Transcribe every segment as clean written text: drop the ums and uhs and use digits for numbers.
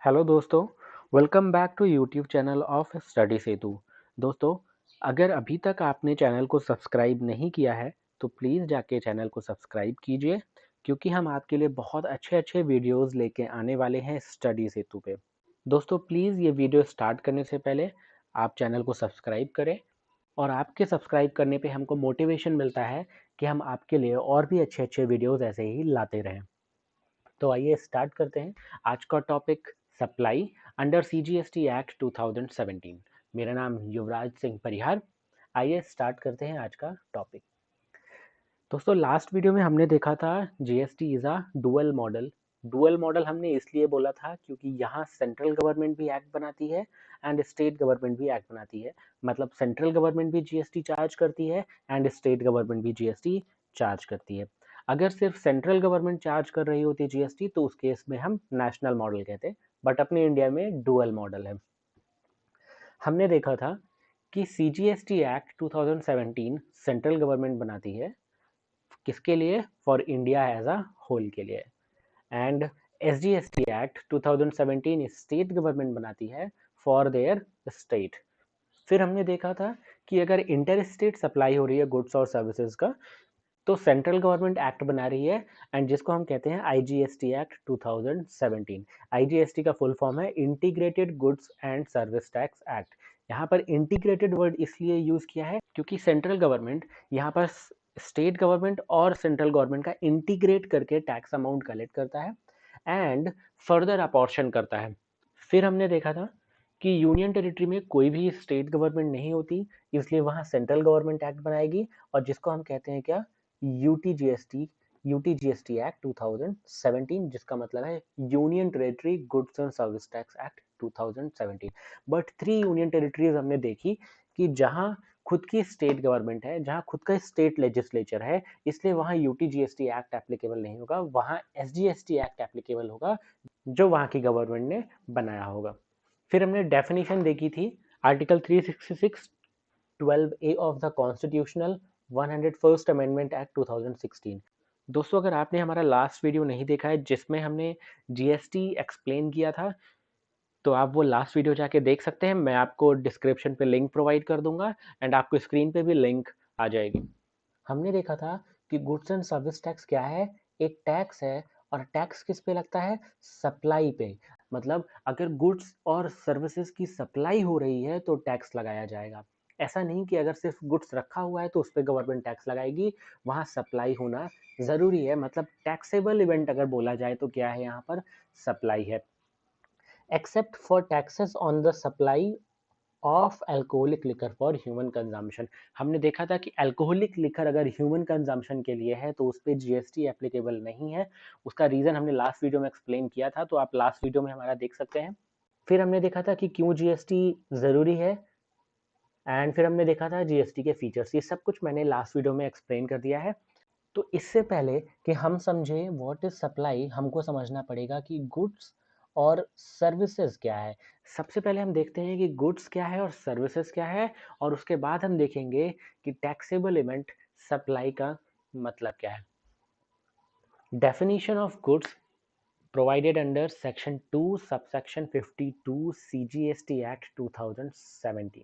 Hello दोस्तों, welcome back to YouTube channel of study Setu. दोस्तों, अगर अभी तक आपने चैनल को सब्सक्राइब नहीं किया है तो प्लीज़ जाके चैनल को सब्सक्राइब कीजिए, क्योंकि हम आपके लिए बहुत अच्छे अच्छे वीडियोस लेके आने वाले हैं स्टडी सेतु पे। दोस्तों, प्लीज़ ये वीडियो स्टार्ट करने से पहले आप चैनल को सब्सक्राइब करें, और आपके सब्सक्राइब करने पे हमको मोटिवेशन मिलता है कि हम आपके लिए और भी अच्छे अच्छे वीडियोज़ ऐसे ही लाते रहें। तो आइए स्टार्ट करते हैं। आज का topic supply under CGST act 2017। मेरा नाम युवराज सिंह परिहार। आइए स्टार्ट करते हैं आज का टॉपिक। दोस्तों, लास्ट वीडियो में हमने देखा था GST is a dual model. Dual model हमने इसलिए बोला था क्योंकि यहाँ सेंट्रल गवर्नमेंट भी एक्ट बनाती है एंड स्टेट गवर्नमेंट भी एक्ट बनाती है। मतलब सेंट्रल गवर्नमेंट भी जीएसटी चार्ज करती है एंड स्टेट गवर्नमेंट भी जीएसटी चार्ज करती है। अगर सिर्फ सेंट्रल गवर्नमेंट चार्ज कर रही होती जीएसटी तो उस केस में हम नेशनल मॉडल कहते, बट अपने इंडिया में डुअल मॉडल है। हमने देखा था कि सीजीएसटी एक्ट 2017 सेंट्रल गवर्नमेंट बनाती है, किसके लिए? For India as a whole के लिए। And SGST act 2017 state government बनाती है फॉर देयर स्टेट। फिर हमने देखा था कि अगर इंटर स्टेट सप्लाई हो रही है गुड्स और सर्विसेज का, तो सेंट्रल गवर्नमेंट एक्ट बना रही है, एंड जिसको हम कहते हैं आईजीएसटी एक्ट 2017। आईजीएसटी का फुल फॉर्म है integrated goods and service tax act. यहाँ पर इंटीग्रेटेड वर्ड इसलिए यूज किया है क्योंकि सेंट्रल गवर्नमेंट यहाँ पर स्टेट गवर्नमेंट और सेंट्रल गवर्नमेंट का इंटीग्रेट करके टैक्स अमाउंट कलेक्ट करता है एंड फर्दर अपॉर्शन करता है। फिर हमने देखा था कि यूनियन टेरिटरी में कोई भी स्टेट गवर्नमेंट नहीं होती, इसलिए वहाँ सेंट्रल गवर्नमेंट एक्ट बनाएगी, और जिसको हम कहते हैं क्या? यूटीजीएसटी। यूटीजीएसटी एक्ट 2017, जिसका मतलब है union territory goods and service tax act 2017। But 3 union territories हमने देखी कि जहां खुद की स्टेट गवर्नमेंट है, जहां खुद का स्टेट लेजिस्लेचर है, इसलिए वहां यूटीजीएसटी एक्ट एप्लीकेबल नहीं होगा, वहां एसजीएसटी एक्ट एप्लीकेबल होगा जो वहां की गवर्नमेंट ने बनाया होगा। फिर हमने डेफिनेशन देखी थी, article 366 12A of the constitutional 101st amendment act 2016। दोस्तों, अगर आपने हमारा लास्ट वीडियो नहीं देखा है जिसमें हमने जीएसटी एक्सप्लेन किया था, तो आप वो लास्ट वीडियो जाके देख सकते हैं। मैं आपको डिस्क्रिप्शन पे लिंक प्रोवाइड कर दूंगा एंड आपको स्क्रीन पे भी लिंक आ जाएगी। हमने देखा था कि गुड्स एंड सर्विस टैक्स क्या है? एक टैक्स है, और टैक्स किस पे लगता है? सप्लाई पे। मतलब अगर गुड्स और सर्विसेज की सप्लाई हो रही है तो टैक्स लगाया जाएगा। ऐसा नहीं कि अगर सिर्फ गुड्स रखा हुआ है तो उस पर गवर्नमेंट टैक्स लगाएगी, वहाँ सप्लाई होना ज़रूरी है। मतलब टैक्सेबल इवेंट अगर बोला जाए तो क्या है यहाँ पर? सप्लाई है। Except for taxes on the supply of alcoholic liquor for human consumption. हमने देखा था कि अल्कोहलिक लिकर अगर ह्यूमन कंजम्पशन के लिए है तो उस पर जीएसटी एप्लीकेबल नहीं है। उसका रीज़न हमने लास्ट वीडियो में एक्सप्लेन किया था, तो आप लास्ट वीडियो में हमारा देख सकते हैं। फिर हमने देखा था कि क्यों जीएसटी ज़रूरी है, एंड फिर हमने देखा था जीएसटी के फीचर्स। ये सब कुछ मैंने लास्ट वीडियो में एक्सप्लेन कर दिया है। तो इससे पहले कि हम समझें व्हाट इज सप्लाई, हमको समझना पड़ेगा कि गुड्स और सर्विसेज क्या है। सबसे पहले हम देखते हैं कि गुड्स क्या है और सर्विसेज क्या है, और उसके बाद हम देखेंगे कि टैक्सेबल इवेंट सप्लाई का मतलब क्या है। Definition of goods provided under section 2 subsection 52 CGST Act 2017।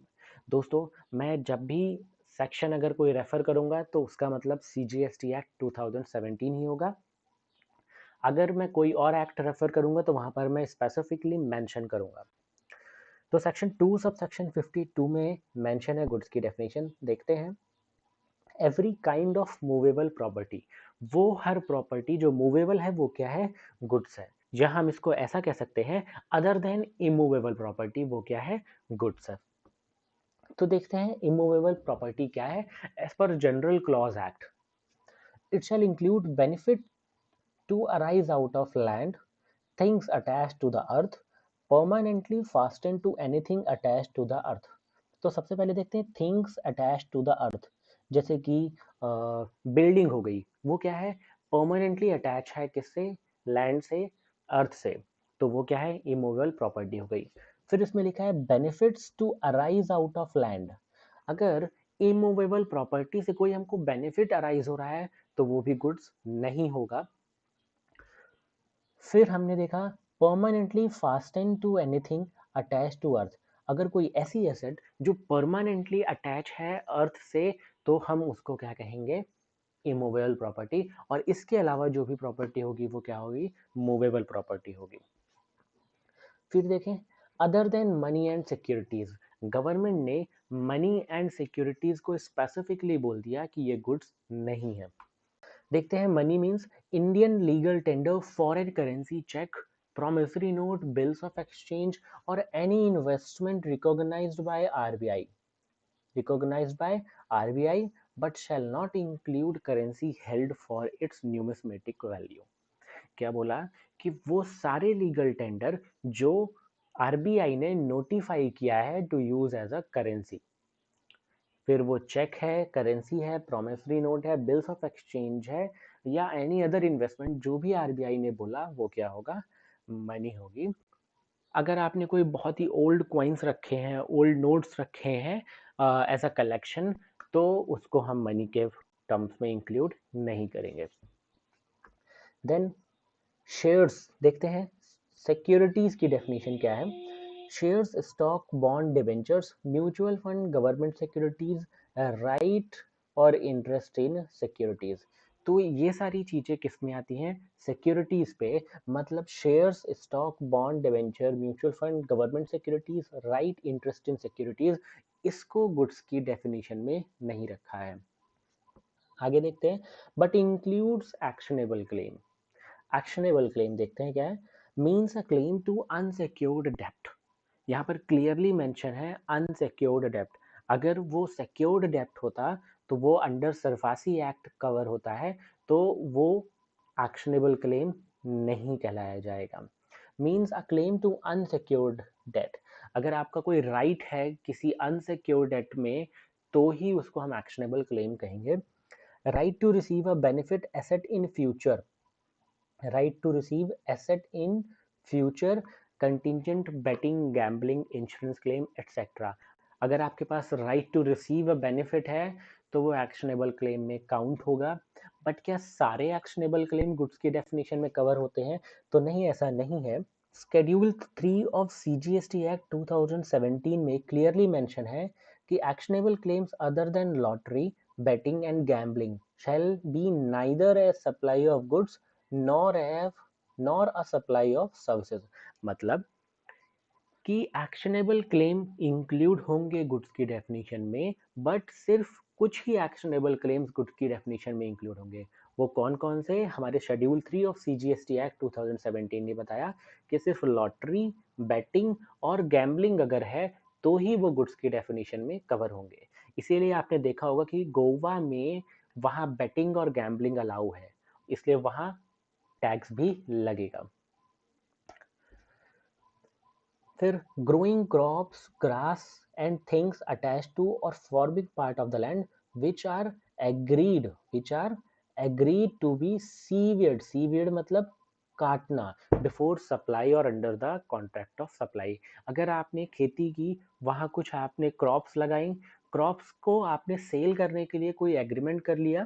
दोस्तों, मैं जब भी सेक्शन अगर कोई रेफर करूंगा तो उसका मतलब CGST Act 2017 ही होगा। अगर मैं कोई और एक्ट रेफर करूंगा तो वहां पर मैं स्पेसिफिकली मेंशन करूंगा। तो सेक्शन 2 सब सेक्शन 52 में मेंशन है गुड्स की डेफिनेशन। देखते हैं। Every kind of movable property, वो हर प्रॉपर्टी जो मूवेबल है वो क्या है? गुड्स है। या हम इसको ऐसा कह सकते हैं, अदर देन इमूवेबल प्रॉपर्टी वो क्या है? गुड्स है। तो देखते हैं इमूवेबल प्रॉपर्टी क्या है। As per general clause act, it shall include benefit to arise out of land, things attached to the earth, permanently fastened to anything attached to the earth। तो सबसे पहले देखते हैं things attached to the earth. जैसे कि building हो गई, वो क्या है? परमानेंटली अटैच है किससे? लैंड से, अर्थ से। तो वो क्या है? इमूवेबल प्रॉपर्टी हो गई। फिर इसमें लिखा है benefits to arise out of land. अगर इमूवेबल प्रॉपर्टी से कोई हमको बेनिफिट अराइज हो रहा है तो वो भी गुड्स नहीं होगा। फिर हमने देखा permanently fasten to anything attach to earth, अगर कोई ऐसी एसेट जो परमानेंटली अटैच है अर्थ से तो हम उसको क्या कहेंगे, इमूवेबल प्रॉपर्टी। और इसके अलावा जो भी प्रॉपर्टी होगी वो क्या होगी, मूवेबल प्रॉपर्टी होगी। फिर देखें, other than money and securities, government ने मनी एंड सिक्योरिटीज को स्पेसिफिकली बोल दिया कि ये गुड्स नहीं है। देखते हैं, money means Indian legal tender, foreign currency cheque, promissory note, bills of exchange, or any investment recognized by RBI but shall not include currency held for its numismatic value। क्या बोला कि वो सारे लीगल टेंडर जो RBI ने notify किया है to use as a currency, फिर वो चेक है, करेंसी है, प्रोमिसरी नोट है, बिल्स ऑफ एक्सचेंज है, या एनी अदर इन्वेस्टमेंट, जो भी आरबीआई ने बोला वो क्या होगा, मनी होगी। अगर आपने कोई बहुत ही ओल्ड कॉइन्स रखे हैं, ओल्ड नोट्स रखे हैं एज अ कलेक्शन, तो उसको हम मनी के टर्म्स में इंक्लूड नहीं करेंगे। देन शेयर्स देखते हैं, सिक्योरिटीज की डेफिनेशन क्या है। Shares, stock, bond, debentures, mutual fund, government securities, right और इंटरेस्ट इन सिक्योरिटीज। तो ये सारी चीजें किस में आती हैं, सिक्योरिटीज पे। मतलब shares, stock, bond, debenture, mutual fund, government securities, right, interest in securities, इसको गुड्स की डेफिनेशन में नहीं रखा है। आगे देखते हैं, but includes actionable claim. Actionable claim देखते हैं क्या है, means a claim to unsecured डेप्ट। यहाँ पर क्लियरली मेंशन है अनसिक्योर्ड डेप्ट। अगर वो सिक्योर्ड डेप्ट होता तो वो अंडर सरफासी एक्ट कवर होता है, तो वो एक्शनेबल क्लेम नहीं कहलाया जाएगा। Means a claim to unsecured debt, अगर आपका कोई राइट है किसी अनसिक्योर्ड डेट में तो ही उसको हम एक्शनेबल क्लेम कहेंगे। Right to receive a benefit asset in future, right to receive asset in future, contingent betting, gambling, insurance claim, etc। अगर आपके पास right to receive a benefit है तो वो एक्शनेबल क्लेम में काउंट होगा। बट क्या सारे एक्शनेबल क्लेम गुड्स की डेफिनेशन में कवर होते हैं, तो नहीं, ऐसा नहीं है। शेड्यूल 3 ऑफ सीजीएसटी एक्ट 2017 में क्लियरली मेंशन है कि actionable claims other than lottery, betting and gambling shall be neither a supply of goods nor a supply of services। मतलब कि एक्शनेबल क्लेम इंक्लूड होंगे गुड्स की डेफिनेशन में, but सिर्फ कुछ ही एक्शनेबल क्लेम्स गुड्स की डेफिनेशन में इंक्लूड होंगे। वो कौन कौन से, हमारे शेड्यूल 3 ऑफ सीजीएसटी एक्ट 2017 ने बताया कि सिर्फ लॉटरी, बैटिंग और गैम्बलिंग अगर है तो ही वो गुड्स की डेफिनेशन में कवर होंगे। इसीलिए आपने देखा होगा कि गोवा में वहाँ बैटिंग और गैम्बलिंग अलाउ है, इसलिए वहाँ टैक्स भी लगेगा। फिर growing crops, grass and things attach to or forming part of the land which are agreed to be severed, severed मतलब काटना, before supply or under the contract of supply. अगर आपने खेती की, वहाँ कुछ आपने क्रॉप्स लगाई, क्रॉप्स को आपने सेल करने के लिए कोई एग्रीमेंट कर लिया,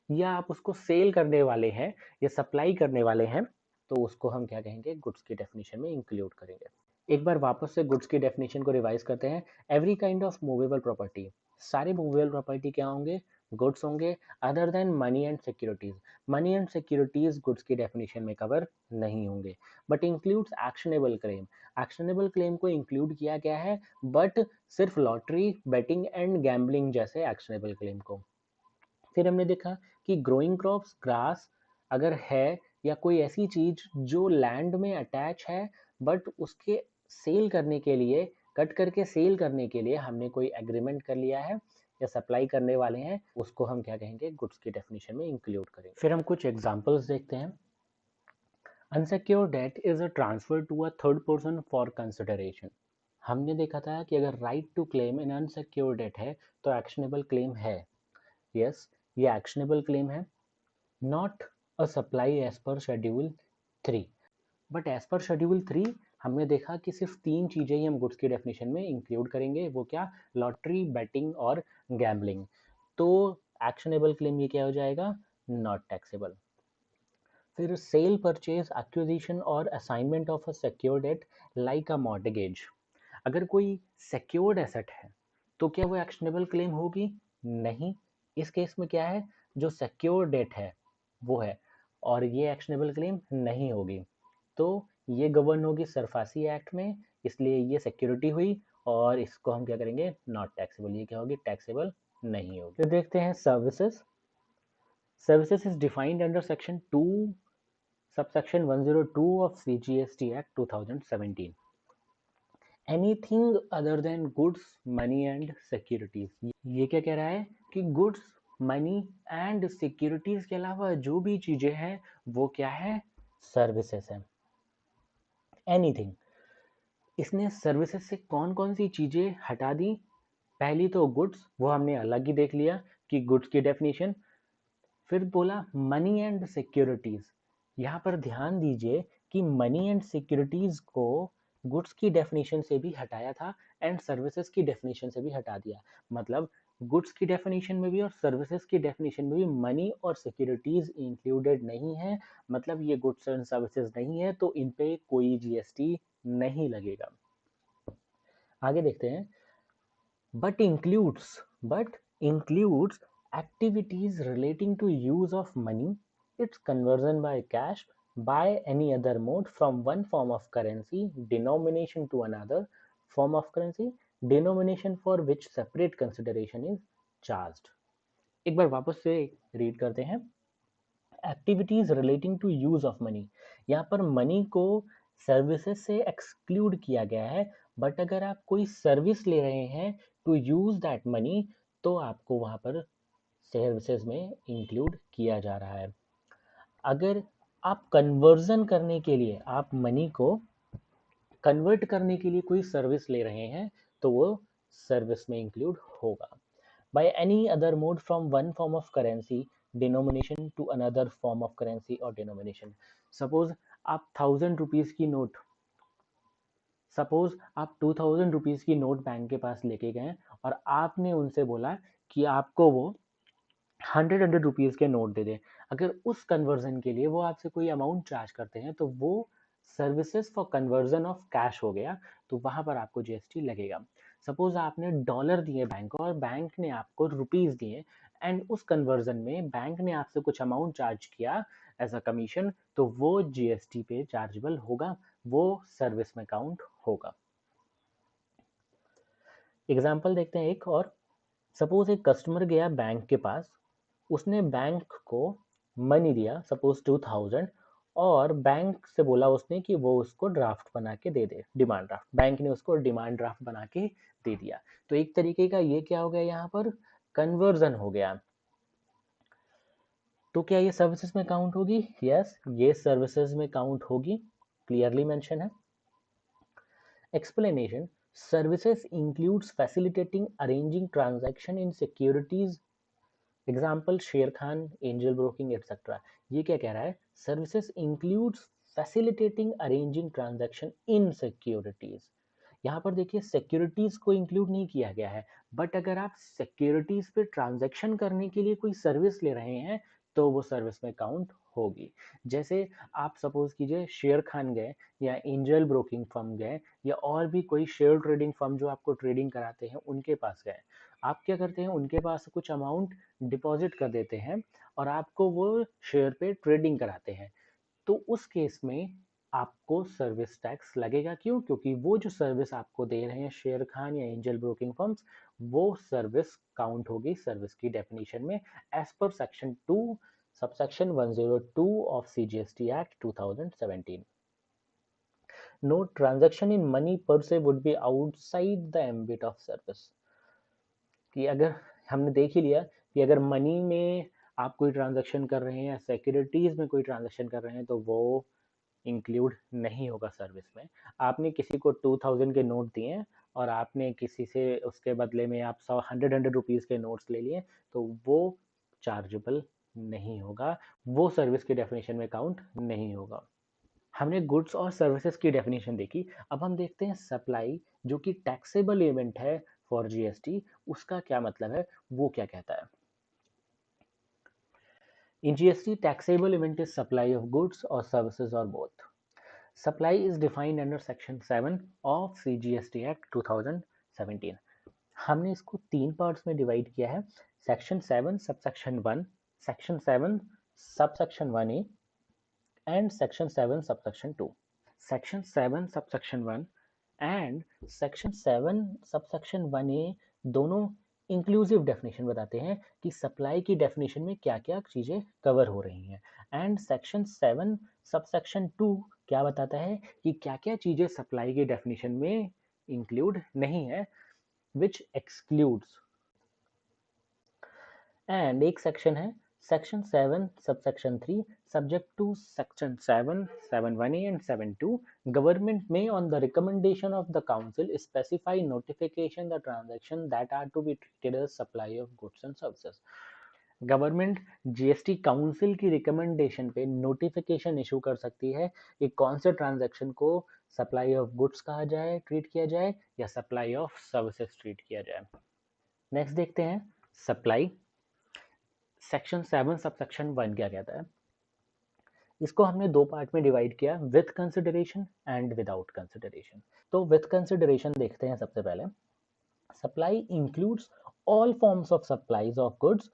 या आप उसको सेल करने वाले हैं या सप्लाई करने वाले हैं, तो उसको हम क्या कहेंगे, गुड्स की डेफिनेशन में इंक्लूड करेंगे। एक बार वापस से गुड्स की डेफिनेशन को रिवाइज करते हैं। Every kind of movable property, सारे मूवेबल प्रॉपर्टी क्या होंगे, गुड्स होंगे, other than money and securities. Money and securities goods की डेफिनेशन में कवर नहीं होंगे, but includes actionable claim. Actionable claim को इंक्लूड किया गया है, बट सिर्फ लॉटरी, बेटिंग एंड गैम्बलिंग जैसे एक्शनेबल क्लेम को। फिर हमने देखा कि ग्रोइंग क्रॉप्स, ग्रास अगर है, या कोई ऐसी चीज जो लैंड में अटैच है बट उसके सेल करने के लिए, कट करके सेल करने के लिए हमने कोई एग्रीमेंट कर लिया है या सप्लाई करने वाले हैं, उसको हम क्या कहेंगे, गुड्स की डेफिनेशन में इंक्लूड करेंगे। फिर हम कुछ एग्जांपल्स देखते हैं। Unsecured debt is a transfer to a third person for consideration. हमने देखा था कि अगर right to claim in unsecured debt है तो एक्शनेबल क्लेम है। यस, ये एक्शनेबल क्लेम है। Not a supply as per schedule 3, but as per schedule 3 हमने देखा कि सिर्फ 3 चीज़ें ही हम गुड्स की डेफिनेशन में इंक्लूड करेंगे, वो क्या, लॉटरी, बैटिंग और गैम्बलिंग। तो एक्शनेबल क्लेम ये क्या हो जाएगा, नॉट टैक्सेबल। फिर सेल, परचेज, एक्विजिशन और assignment of a secured debt like a mortgage. अगर कोई सिक्योर्ड एसेट है तो क्या वो एक्शनेबल क्लेम होगी? नहीं। इस केस में क्या है, जो सिक्योर्ड डेट है वो है, और ये एक्शनेबल क्लेम नहीं होगी। तो ये गवर्न होगी सरफासी एक्ट में, इसलिए ये सिक्योरिटी हुई और इसको हम क्या करेंगे, नॉट टैक्सेबल। ये क्या होगी, टैक्सेबल नहीं होगी। फिर देखते हैं services. Services is defined under section 2 subsection 102 of CGST Act 2017. Anything other than goods, money and securities. ये क्या कह रहा है कि गुड्स, मनी एंड सिक्योरिटीज के अलावा जो भी चीजें हैं वो क्या है, सर्विसेज है। एनीथिंग। इसने सर्विसेज से कौन कौन सी चीजें हटा दी? पहली तो गुड्स, वो हमने अलग ही देख लिया कि गुड्स की डेफिनेशन। फिर बोला मनी एंड सिक्योरिटीज। यहाँ पर ध्यान दीजिए कि मनी एंड सिक्योरिटीज को गुड्स की डेफिनेशन से भी हटाया था एंड सर्विसेज की डेफिनेशन से भी हटा दिया। मतलब गुड्स की डेफिनेशन में भी और सर्विसेज की डेफिनेशन में भी मनी और सिक्योरिटीज इंक्लूडेड नहीं है। मतलब ये गुड्स एंड सर्विसेज नहीं है, तो इन पे कोई जीएसटी नहीं लगेगा। आगे देखते हैं। but includes activities relating to use of money, its conversion by cash, by any other mode from one form of currency denomination to another form of currency denomination for which separate consideration is charged. एक बार वापस से read करते हैं। Activities relating to use of money, यहाँ पर money को services से exclude किया गया है, बट अगर आप कोई सर्विस ले रहे हैं टू यूज दैट मनी तो आपको वहां पर सर्विसेज में इंक्लूड किया जा रहा है। अगर आप कन्वर्जन करने के लिए, आप मनी को कन्वर्ट करने के लिए कोई सर्विस ले रहे हैं तो वो सर्विस में इंक्लूड होगा। by any other mode from one form of currency denomination to another form of currency or denomination. suppose आप 1000 रुपीज की नोट, सपोज आप 2000 रुपीज की नोट बैंक के पास लेके गए और आपने उनसे बोला कि आपको वो 100 रुपीज के नोट दे दें। अगर उस कन्वर्जन के लिए वो आपसे कोई अमाउंट चार्ज करते हैं तो वो services for conversion of cash हो गया, तो वहां पर आपको जीएसटी लगेगा। सपोज आपने डॉलर दिए बैंक को और बैंक ने आपको रुपीज दिए एंड उस कन्वर्जन में बैंक ने आपसे कुछ अमाउंट चार्ज किया एज अ कमीशन, तो वो जीएसटी पे चार्जेबल होगा, वो सर्विस में काउंट होगा। एग्जाम्पल देखते हैं एक और। सपोज एक कस्टमर गया बैंक के पास, उसने बैंक को मनी दिया सपोज 2000, और बैंक से बोला उसने कि वो उसको ड्राफ्ट बना के दे दे, डिमांड ड्राफ्ट। बैंक ने उसको डिमांड ड्राफ्ट बना के दे दिया। तो एक तरीके का ये क्या हो गया, यहाँ पर कन्वर्जन हो गया। तो क्या ये सर्विसेज में काउंट होगी? यस, ये सर्विसेज में काउंट होगी, क्लियरली मेंशन है। Explanation. Services includes facilitating arranging transaction in securities, example शेर खान, एंजल ब्रोकिंग एटसेट्रा। ये क्या कह रहा है, services includes facilitating arranging transaction in securities. यहाँ पर देखिए सिक्योरिटीज को इंक्लूड नहीं किया गया है, बट अगर आप सिक्योरिटीज पे ट्रांजैक्शन करने के लिए कोई सर्विस ले रहे हैं तो वो सर्विस में काउंट होगी। जैसे आप सपोज कीजिए शेर खान गए या एंजल ब्रोकिंग फर्म गए या और भी कोई शेयर ट्रेडिंग फर्म जो आपको ट्रेडिंग कराते हैं उनके पास गए, आप क्या करते हैं, उनके पास कुछ अमाउंट डिपॉजिट कर देते हैं और आपको वो शेयर पे ट्रेडिंग कराते हैं। तो उस केस में आपको सर्विस टैक्स लगेगा। क्यों? क्योंकि वो जो सर्विस आपको दे रहे हैं शेर खान या एंजल ब्रोकिंग फर्म्स, वो सर्विस काउंट होगी सर्विस की डेफिनेशन में as per section 2 subsection 102 of CGST act 2017। No transaction in money per se would be outside the ambit of service. कि अगर हमने देख ही लिया कि अगर मनी में आप कोई ट्रांजैक्शन कर रहे हैं या सिक्योरिटीज में कोई ट्रांजैक्शन कर रहे हैं तो वो इंक्लूड नहीं होगा सर्विस में। आपने किसी को 2000 के नोट दिए और आपने किसी से उसके बदले में आप 100 के नोट्स ले लिए तो वो चार्जेबल नहीं होगा, वो सर्विस की डेफिनेशन में काउंट नहीं होगा। हमने गुड्स और सर्विसेज की डेफिनेशन देखी। अब हम देखते हैं सप्लाई, जो कि टैक्सेबल इवेंट है फॉर जीएसटी, उसका क्या मतलब है, वो क्या कहता है। In GST, taxable event is supply of goods or services or both. Supply is defined under Section 7 of CGST Act 2017. हमने इसको 3 पार्ट्स में डिवाइड किया है, section 7 subsection 1, section 7 subsection 1A and section 7 subsection 2. Section 7 subsection 1 and section 7 subsection 1A दोनों inclusive definition बताते हैं कि supply की डेफिनेशन में क्या क्या चीज़ें कवर हो रही हैं, एंड सेक्शन 7 सबसेक्शन 2 क्या बताता है कि क्या क्या चीज़ें सप्लाई की डेफिनेशन में इंक्लूड नहीं है, विच एक्सक्लूड्स. एंड एक सेक्शन है section 7 subsection 3 subject to section 7 7(1)(a) and 7(2). Government may on the recommendation of the council specify notification the transaction that are to be treated as supply of goods and services. Government GST council की recommendation पे notification issue कर सकती है कि कौन से transaction को supply of goods कहा जाए, ट्रीट किया जाए, या सप्लाई ऑफ सर्विसेज ट्रीट किया जाए. नेक्स्ट देखते हैं सप्लाई. सेक्शन 7 सबसेक्शन 1 क्या कहता है. इसको हमने 2 पार्ट में डिवाइड किया, with consideration and without consideration. तो विथ कंसिडरेशन देखते हैं सबसे पहले. Supply includes all forms of supplies of goods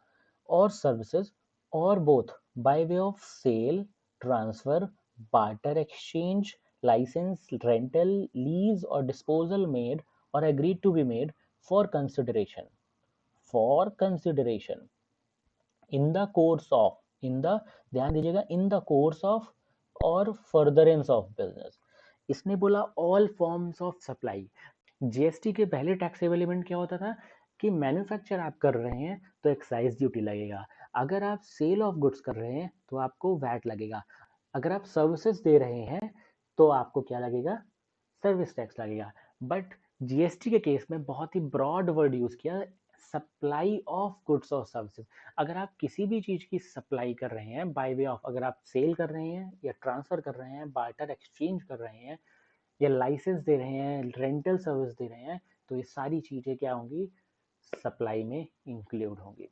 और सर्विसेज और both by way of sale, transfer, barter exchange, licence, rental, lease और डिस्पोजल मेड और agreed to be made for consideration in the course of, in the, ध्यान दीजिएगा, in the course of और furtherance of business. इसने बोला all forms of supply. GST के पहले taxable event क्या होता था कि मैन्युफैक्चर आप कर रहे हैं तो एक्साइज ड्यूटी लगेगा, अगर आप सेल ऑफ गुड्स कर रहे हैं तो आपको वैट लगेगा, अगर आप सर्विसेज दे रहे हैं तो आपको क्या लगेगा, सर्विस टैक्स लगेगा. बट जीएसटी के केस में बहुत ही ब्रॉड वर्ड यूज किया, सप्लाई ऑफ गुड्स और सर्विसेज. अगर आप किसी भी चीज़ की सप्लाई कर रहे हैं बाय वे ऑफ, अगर आप सेल कर रहे हैं या ट्रांसफ़र कर रहे हैं, बार्टर एक्सचेंज कर रहे हैं या लाइसेंस दे रहे हैं, रेंटल सर्विस दे रहे हैं, तो ये सारी चीज़ें क्या होंगी, सप्लाई में इंक्लूड होंगी.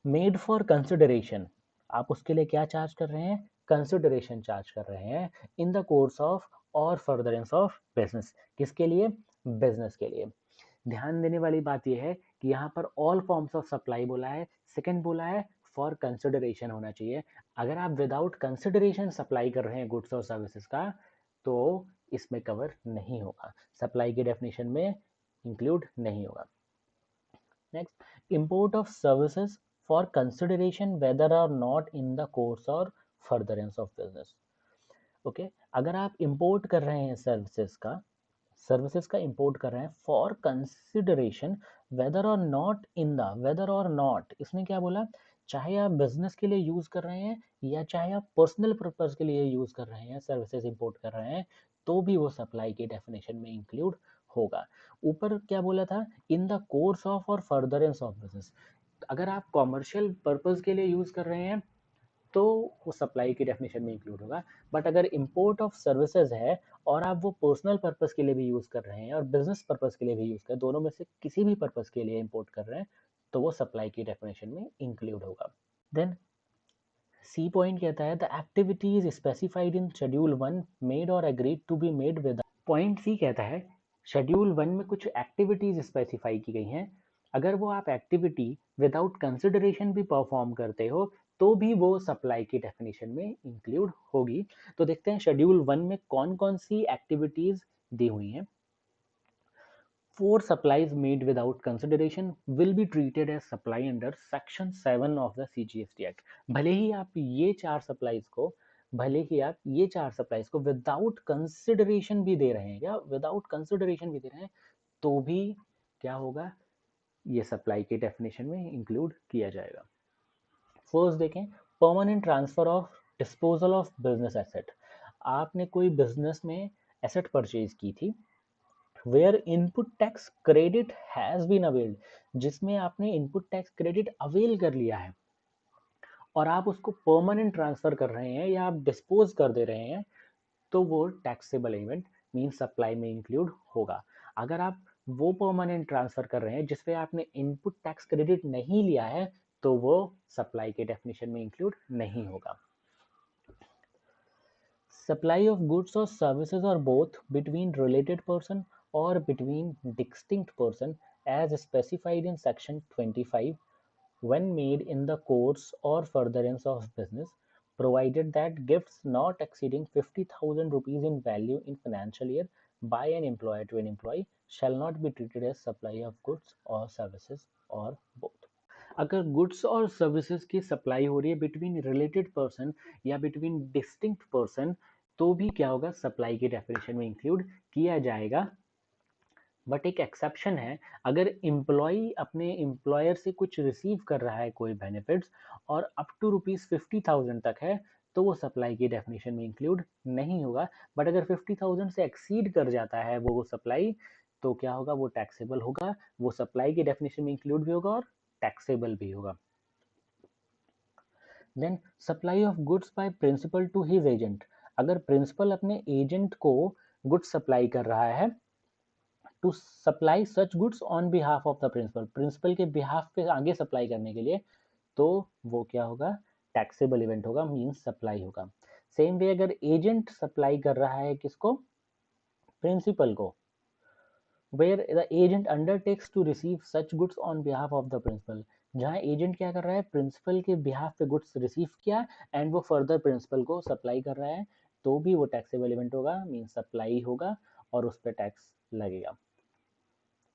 मेड फॉर कंसिडरेशन, आप उसके लिए क्या चार्ज कर रहे हैं, कंसिडरेशन चार्ज कर रहे हैं इन द कोर्स ऑफ और फर्दरेंस ऑफ बिजनेस. किसके लिए, बिजनेस के लिए. ध्यान देने वाली बात यह है कि यहाँ पर ऑल फॉर्म्स ऑफ सप्लाई बोला है, सेकंड बोला है फॉर कंसिडरेशन होना चाहिए. अगर आप विदाउट कंसिडरेशन सप्लाई कर रहे हैं गुड्स और सर्विसेज का तो इसमें कवर नहीं होगा, सप्लाई की डेफिनेशन में इंक्लूड नहीं होगा. Next, import of services for consideration whether or not in the course और फर्दरेंस ऑफ बिजनेस. ओके, अगर आप इंपोर्ट कर रहे हैं सर्विसेज का इंपोर्ट कर रहे हैं फॉर कंसिडरेशन वेदर और नॉट इन द, वेदर और नॉट, इसने क्या बोला, चाहे आप बिजनेस के लिए यूज कर रहे हैं या चाहे आप पर्सनल पर्पज के लिए यूज कर रहे हैं, सर्विसेज इंपोर्ट कर रहे हैं, तो भी वो सप्लाई की डेफिनेशन में इंक्लूड होगा. ऊपर क्या बोला था, इन द कोर्स ऑफ और फर्दरेंस ऑफ बिजनेस. अगर आप कॉमर्शियल पर्पज के लिए यूज कर रहे हैं तो वो सप्लाई की डेफिनेशन में इंक्लूड होगा. बट अगर इंपोर्ट ऑफ सर्विसेज है और आप वो पर्सनल पर्पस के लिए भी यूज़ कर रहे हैं और बिजनेस पर्पस के लिए भी यूज़ कर रहे हैं, दोनों में से किसी भी पर्पस के लिए इंपोर्ट कर रहे हैं, तो वो सप्लाई की डेफिनेशन में इंक्लूड होगा. देन सी पॉइंट कहता है the activities specified in schedule 1 made और agreed to be made with. Point C कहता है शेड्यूल 1 में कुछ एक्टिविटीज स्पेसिफाई की गई हैं, अगर वो आप एक्टिविटी विदाउट कंसिडरेशन भी परफॉर्म करते हो तो भी वो सप्लाई की डेफिनेशन में इंक्लूड होगी. तो देखते हैं शेड्यूल 1 में कौन कौन सी एक्टिविटीज दी हुई हैं. 4 supplies made without consideration will be treated as supply under section 7 of the CGST Act. भले ही आप ये चार सप्लाईज को विदाउट कंसिडरेशन भी दे रहे हैं, या विदाउट कंसिडरेशन भी दे रहे हैं, तो भी क्या होगा, ये सप्लाई के डेफिनेशन में इंक्लूड किया जाएगा. फर्स्ट देखें, permanent transfer of disposal of business asset. आपने कोई बिजनेस में एसेट परचेज की थी where input tax credit has been availed, जिसमें आपने इनपुट टैक्स क्रेडिट अवेल कर लिया है और आप उसको परमानेंट ट्रांसफर कर रहे हैं या आप डिस्पोज कर दे रहे हैं, तो वो टैक्सेबल इवेंट मीन सप्लाई में इंक्लूड होगा. अगर आप वो परमानेंट ट्रांसफर कर रहे हैं जिसपे आपने इनपुट टैक्स क्रेडिट नहीं लिया है, तो वो सप्लाई के डेफिनेशन में इंक्लूड नहीं होगा। Supply of goods or services or both between related person or between distinct person as specified in section 25 when made in the course or furtherance of business, provided that gifts not exceeding 50,000 rupees in value in financial year by an employer to an employee shall not be treated as supply of goods or services or both. अगर goods और services की supply हो रही है between related person या between distinct person, तो भी क्या होगा, सप्लाई की डेफिनेशन में इंक्लूड किया जाएगा। बट एक एक्सेप्शन है, अगर एम्प्लॉय अपने एम्प्लॉयर से कुछ रिसीव कर रहा है कोई बेनिफिट्स और अप टू ₹50,000 तक है, तो वो सप्लाई की डेफिनेशन में इंक्लूड नहीं होगा। बट अगर 50,000 से एक्सीड कर जाता है वो सप्लाई, तो क्या होगा, वो टैक्सेबल होगा, वो सप्लाई की डेफिनेशन में इंक्लूड भी होगा और टैक्सेबल भी होगा। Then supply of goods by principal to his agent, अगर प्रिंसिपल अपने एजेंट को गुड्स सप्लाई कर रहा है, to supply such goods on behalf of the principal, principal के बिहाफ पे आगे सप्लाई करने के लिए, तो वो क्या होगा, टैक्सेबल इवेंट होगा, मींस सप्लाई होगा। सेम वे अगर एजेंट सप्लाई कर रहा है किसको, प्रिंसिपल को, where the agent undertakes to receive such goods on behalf of the principal, जहाँ एजेंट क्या कर रहा है, प्रिंसिपल के बिहाफ पे गुड्स रिसीव किया एंड वो फर्दर प्रिंसिपल को सप्लाई कर रहा है, तो भी वो टैक्सेबल इवेंट होगा, मीन सप्लाई होगा और उस पर टैक्स लगेगा।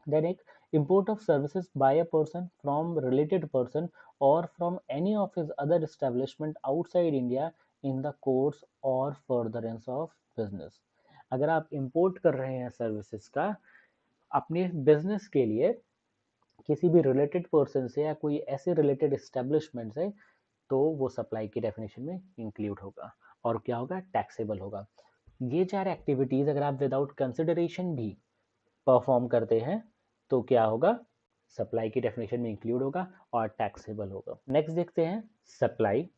देन एक import of services by a person from related person or from any of his other establishment outside India in the course or furtherance of business, अगर आप import कर रहे हैं सर्विसेज का अपने बिजनेस के लिए किसी भी रिलेटेड पर्सन से या कोई ऐसे रिलेटेड एस्टेब्लिशमेंट से, तो वो सप्लाई की डेफिनेशन में इंक्लूड होगा और क्या होगा, टैक्सेबल होगा। ये चार एक्टिविटीज अगर आप विदाउट कंसिडरेशन भी परफॉर्म करते हैं, तो क्या होगा, सप्लाई की डेफिनेशन में इंक्लूड होगा और टैक्सेबल होगा। नेक्स्ट देखते हैं supply,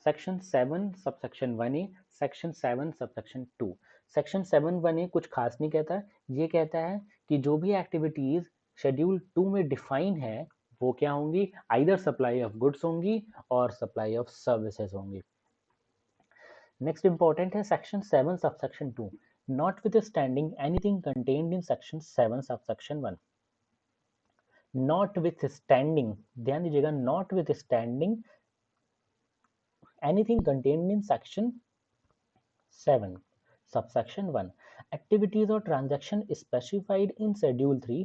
section 7 subsection 1A, section 7 subsection 2। Section 7(1)(a) कुछ खास नहीं कहता, ये कहता है कि जो भी एक्टिविटीज शेड्यूल 2 में डिफाइन है वो क्या होंगी, आइदर सप्लाई ऑफ गुड्स होंगी और सप्लाई ऑफ सर्विसेज होंगी। नेक्स्ट इंपॉर्टेंट है section 7 subsection 2, not with standing anything contained in section 7 subsection 1। Not with standing, ध्यान दीजिएगा, not with standing anything contained in section 7 subsection 1 activities or transaction specified in schedule 3,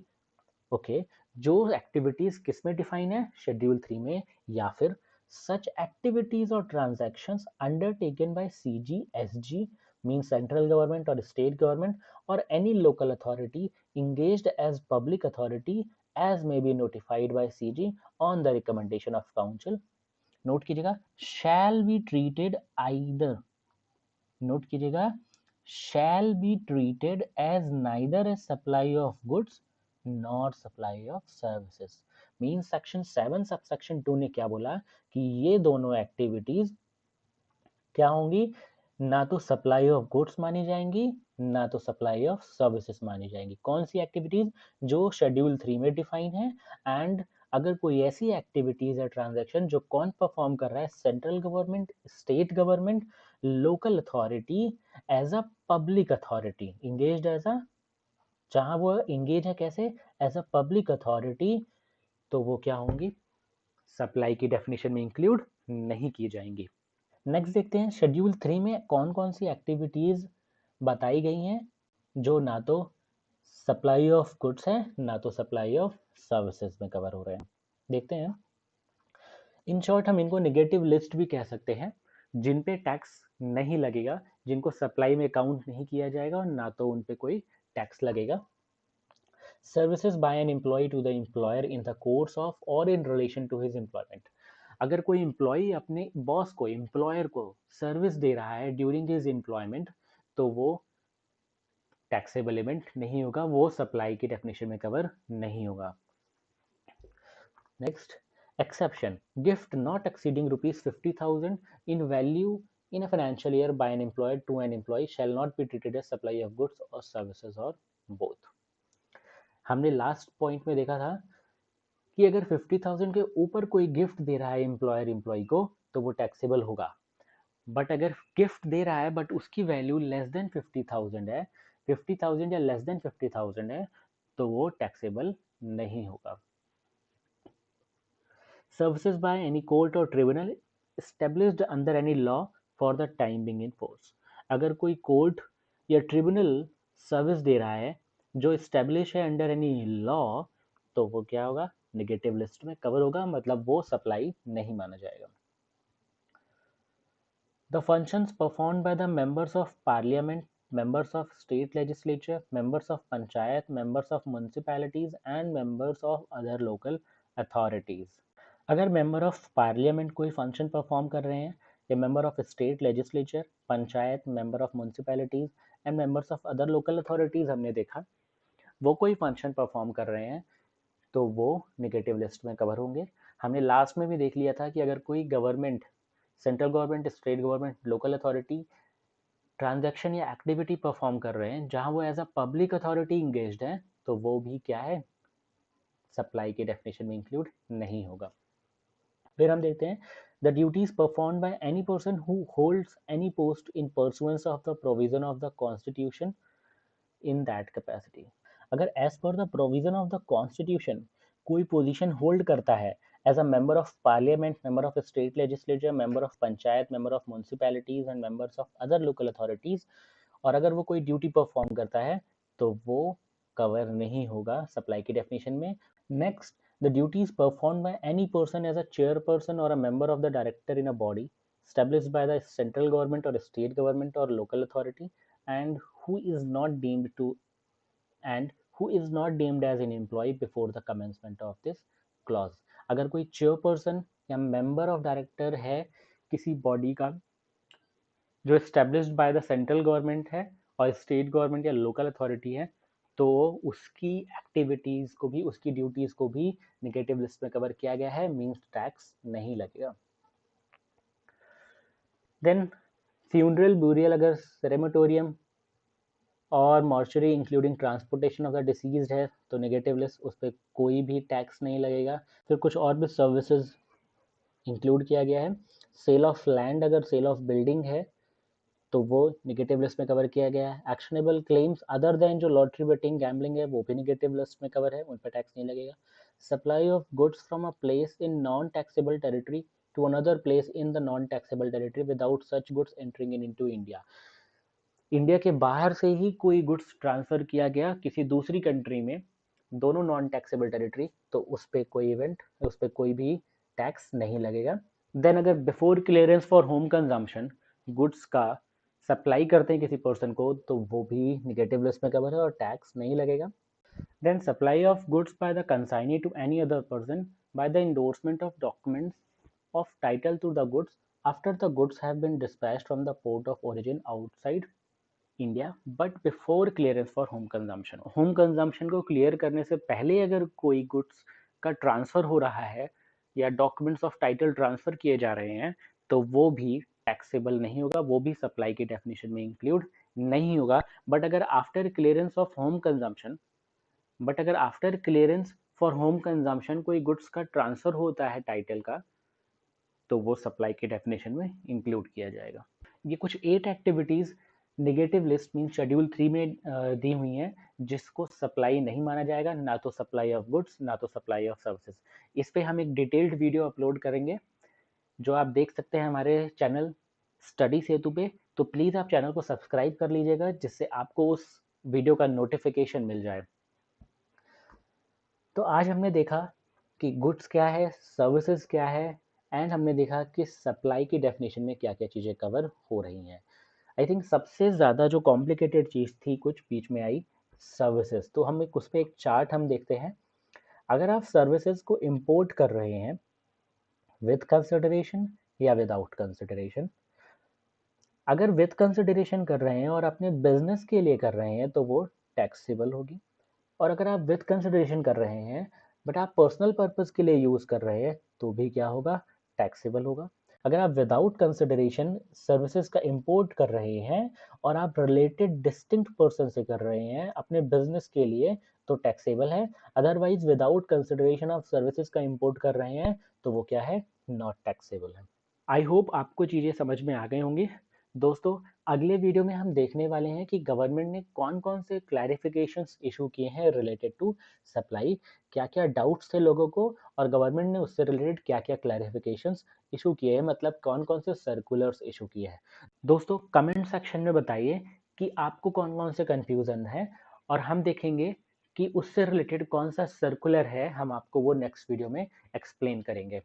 okay जो activities किस में define है, schedule 3 में, या फिर सच activities और transactions undertaken by CG SG mean central government और स्टेट गवर्नमेंट और any local authority engaged as public authority as may be notified by CG on the recommendation of council, note कीजिएगा, shall be treated either, note कीजिएगा, shall be treated as neither a supply of goods nor supply of services. Mean section 7 subsection 2 ने क्या बोला कि ये दोनों activities क्या होंगी, ना तो सप्लाई ऑफ गुड्स मानी जाएंगी ना तो सप्लाई ऑफ सर्विसेज मानी जाएंगी। कौन सी एक्टिविटीज, जो शेड्यूल 3 में डिफाइन है, एंड अगर कोई ऐसी एक्टिविटीज है ट्रांजैक्शन जो कौन परफॉर्म कर रहा है, central government, state government, local authority as a public authority engaged as a, जहां वो इंगेज है कैसे, एज अ पब्लिक अथॉरिटी, तो वो क्या होंगी, सप्लाई की डेफिनेशन में इंक्लूड नहीं की जाएंगी। नेक्स्ट देखते हैं शेड्यूल 3 में कौन कौन सी एक्टिविटीज बताई गई हैं जो ना तो सप्लाई ऑफ गुड्स है ना तो सप्लाई ऑफ सर्विसेज में कवर हो रहे हैं। देखते हैं, इन शॉर्ट हम इनको नेगेटिव लिस्ट भी कह सकते हैं, जिन पे टैक्स नहीं लगेगा, जिनको सप्लाई में काउंट नहीं किया जाएगा और ना तो उन पे कोई टैक्स लगेगा। Services by an employee to the employer in the course of और in relation to his employment, अगर कोई एम्प्लॉय अपने बॉस को, एम्प्लॉयर को सर्विस दे रहा है ड्यूरिंग हिज एम्प्लॉयमेंट, तो वो टैक्सेबल इवेंट नहीं होगा, वो सप्लाई की डेफिनेशन में कवर नहीं होगा। Next exception, gift not exceeding ₹50,000 in value in a financial year by an employer to an employee shall not be treated as supply of goods or services or both। हमने last point में देखा था कि अगर 50,000 के ऊपर कोई gift दे रहा है एम्प्लॉयर एम्प्लॉय को तो वो टैक्सेबल होगा, बट अगर गिफ्ट दे रहा है बट उसकी वैल्यू लेस देन 50,000 है, 50,000 या लेस देन 50,000 है, तो वो टैक्सेबल नहीं होगा। Services by any court or tribunal established under any law for the time being in force। अगर कोई कोर्ट या ट्रिब्यूनल सर्विस दे रहा है जो इस्टेब्लिश है अंडर एनी लॉ, तो वो क्या होगा, निगेटिव लिस्ट में कवर होगा, मतलब वो सप्लाई नहीं माना जाएगा। The functions performed by the members of parliament, members of state legislature, members of panchayat, members of municipalities and members of other local authorities। अगर मेंबर ऑफ पार्लियामेंट कोई function perform कर रहे हैं, या member of state legislature, panchayat, member of municipalities and members of other local authorities हमने देखा, वो कोई फंक्शन परफॉर्म कर रहे हैं तो वो नेगेटिव लिस्ट में कवर होंगे। हमने लास्ट में भी देख लिया था कि अगर कोई government, central government, state government, local authority transaction या एक्टिविटी परफॉर्म कर रहे हैं जहां वो as a public authority engaged है, तो वो भी क्या है, सप्लाई के डेफिनेशन में इंक्लूड नहीं होगा। फिर हम देखते हैं the duties perform by any person who holds any post in pursuance of the provision of the constitution in that capacity. अगर as per the provision of the constitution कोई पोजीशन होल्ड करता है as a member of parliament, member of state legislature, member of panchayat, member of municipalities and members of other local authorities, और अगर वो कोई duty perform करता है तो वो कवर नहीं होगा सप्लाई की डेफिनेशन में। Next, the duties performed by any person as a chairperson or a member of the director in a body established by the central government or state government or local authority and who is not deemed to and who is not deemed as an employee before the commencement of this clause। अगर कोई chairperson या member of director है किसी body का जो established by the central government है और state government या लोकल अथॉरिटी है, तो उसकी एक्टिविटीज को भी, उसकी ड्यूटीज को भी नेगेटिव लिस्ट में कवर किया गया है, मींस टैक्स नहीं लगेगा। देन फ्यूनरल ब्यूरियल, अगर सेरेमोटोरियम और mortuary including transportation of the deceased है तो नेगेटिव लिस्ट, उस पर कोई भी टैक्स नहीं लगेगा। फिर कुछ और भी सर्विसेज इंक्लूड किया गया है। सेल ऑफ लैंड, अगर सेल ऑफ बिल्डिंग है तो वो नेगेटिव लिस्ट में कवर किया गया है। एक्शनेबल क्लेम्स अदर देन जो लॉटरी बेटिंग गैम्बलिंग है वो भी नेगेटिव लिस्ट में कवर है, उन पर टैक्स नहीं लगेगा। Supply of goods from a place in non taxable territory to another place in the non taxable territory without such goods entering in into India. India के बाहर से ही कोई गुड्स ट्रांसफर किया गया किसी दूसरी कंट्री में, दोनों नॉन टैक्सेबल टेरिटरी, तो उस पर कोई इवेंट, उस पर कोई भी टैक्स नहीं लगेगा। देन अगर before clearance for home consumption goods का सप्लाई करते हैं किसी पर्सन को तो वो भी नेगेटिव लिस्ट में कवर है और टैक्स नहीं लगेगा। Then supply of goods by the consignee to any other person by the endorsement of documents of title to the goods after the goods have been dispatched from the port of origin outside India but before clearance for home consumption. Home consumption को clear करने से पहले अगर कोई goods का transfer हो रहा है या डॉक्यूमेंट्स ऑफ टाइटल ट्रांसफर किए जा रहे हैं तो वो भी टैक्सेबल नहीं होगा, वो भी सप्लाई की डेफिनेशन में इंक्लूड नहीं होगा। बट अगर after clearance of home consumption but अगर after clearance for home consumption कोई गुड्स का ट्रांसफर होता है टाइटल का, तो वो सप्लाई की डेफिनेशन में इंक्लूड किया जाएगा। ये कुछ 8 activities negative list mean schedule 3 में दी हुई हैं जिसको सप्लाई नहीं माना जाएगा, ना तो सप्लाई ऑफ गुड्स ना तो सप्लाई ऑफ सर्विसेज। इस पे हम एक डिटेल्ड वीडियो अपलोड करेंगे जो आप देख सकते हैं हमारे चैनल स्टडी सेतु पे। तो प्लीज़ आप चैनल को सब्सक्राइब कर लीजिएगा जिससे आपको उस वीडियो का नोटिफिकेशन मिल जाए। तो आज हमने देखा कि गुड्स क्या है, सर्विसेज क्या है, एंड हमने देखा कि सप्लाई की डेफिनेशन में क्या क्या चीज़ें कवर हो रही हैं। आई थिंक सबसे ज़्यादा जो कॉम्प्लिकेटेड चीज़ थी कुछ बीच में आई, सर्विसेज। तो हम उस पर एक चार्ट हम देखते हैं। अगर आप सर्विसेज को इम्पोर्ट कर रहे हैं विद कंसिडरेशन या विदाउट कंसिडरेशन, अगर विद कंसिडरेशन कर रहे हैं और अपने बिजनेस के लिए कर रहे हैं तो वो टैक्सेबल होगी, और अगर आप विद कंसिडरेशन कर रहे हैं बट आप पर्सनल पर्पस के लिए यूज़ कर रहे हैं तो भी क्या होगा, टैक्सेबल होगा। अगर आप विदाउट कंसिडरेशन सर्विसेज का इंपोर्ट कर रहे हैं और आप रिलेटेड डिस्टिंक्ट पर्सन से कर रहे हैं अपने बिजनेस के लिए, तो टैक्सेबल है, otherwise without consideration of services का इंपोर्ट कर रहे हैं तो वो क्या है, नॉट टैक्सेबल है। आई होप आपको चीज़ें समझ में आ गई होंगी। दोस्तों, अगले वीडियो में हम देखने वाले हैं कि गवर्नमेंट ने कौन-कौन से क्लैरिफिकेशंस इशू किए हैं रिलेटेड टू सप्लाई, क्या-क्या डाउट्स थे लोगों को और गवर्नमेंट ने उससे रिलेटेड क्या-क्या क्लैरिफिकेशंस इशू किए हैं, मतलब कौन-कौन से सर्कुलर्स इशू किए हैं। दोस्तों, कमेंट सेक्शन में बताइए कि आपको कौन-कौन से कन्फ्यूज़न है और हम देखेंगे कि उससे रिलेटेड कौन-सा सर्कुलर है, हम आपको वो नेक्स्ट वीडियो में एक्सप्लेन करेंगे।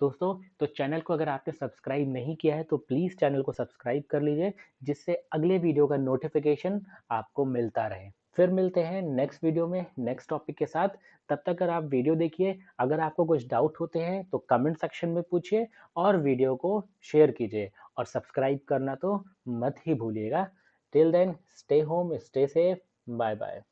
दोस्तों, तो चैनल को अगर आपने सब्सक्राइब नहीं किया है तो प्लीज़ चैनल को सब्सक्राइब कर लीजिए, जिससे अगले वीडियो का नोटिफिकेशन आपको मिलता रहे। फिर मिलते हैं नेक्स्ट वीडियो में नेक्स्ट टॉपिक के साथ। तब तक अगर आप वीडियो देखिए, अगर आपको कुछ डाउट होते हैं तो कमेंट सेक्शन में पूछिए और वीडियो को शेयर कीजिए और सब्सक्राइब करना तो मत ही भूलिएगा। Till then stay home, stay safe, bye bye.